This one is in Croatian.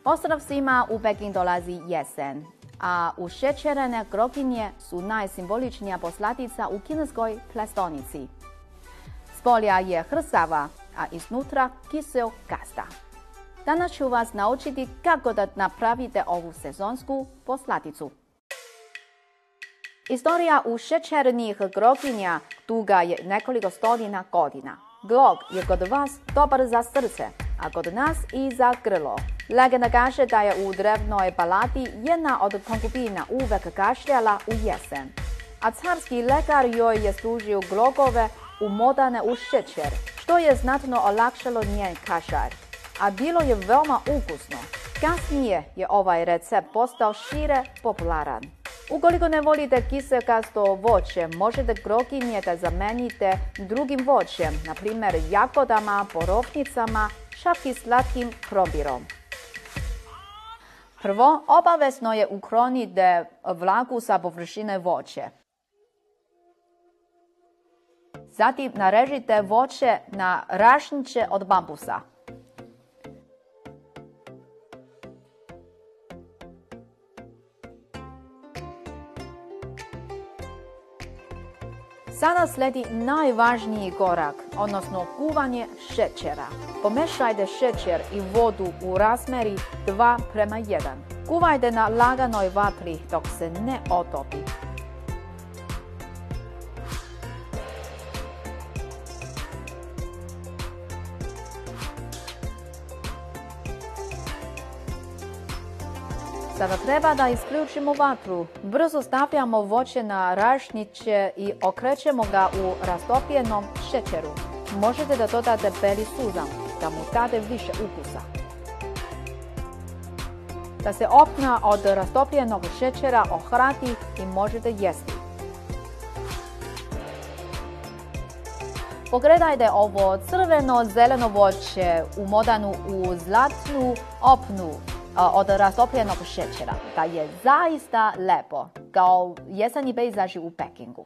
Pozdrav svima, u Peking dolazi jesen, a ušećerene groginje su najsimboličnija poslatica u kineskoj prestolnici. Spolja je hrsava, a iznutra kiseo kasta. Danas ću vas naučiti kako da napravite ovu sezonsku poslaticu. Istorija ušećerenih groginja duga je nekoliko stotina godina. Grog je kod vas dobar za srce, a kod nas i za grlo. Legenda kaže da je u drevnoj baladi jedna od konkubina uvek kašljala u jesen, a carski lekar joj je služio glogove umotane u šećer, što je znatno olakšalo njen kašalj, a bilo je veoma ukusno. Kasnije je ovaj recept postao šire popularan. Ukoliko ne volite kiselkasto voće, možete groginje da zamenite drugim voćem, na primjer jagodama, borovnicama, čak i slatkim krompirom. Prvo, obavezno je ukloniti vlagu sa površine voće. Zatim narežite voće na rašniće od bambusa. Sada slijedi najvažniji korak, odnosno kuvanje šećera. Pomešajte šećer i vodu u razmjeri 2:1. Kuvajte na laganoj vatri dok se ne otopi. Sada treba da isključimo vatru. Brzo stavljamo voće na rašniće i okrećemo ga u rastopljenom šećeru. Možete da dodate beli suzam, da mu date više ukusa. Da se opna od rastopljenog šećera ohladi i možete jesti. Pogledajte ovo crveno-zeleno voće umotano u zlatnu opnu od rastopljenog šećera, da je zaista lepo, kao jeseni pejzaži u Pekingu.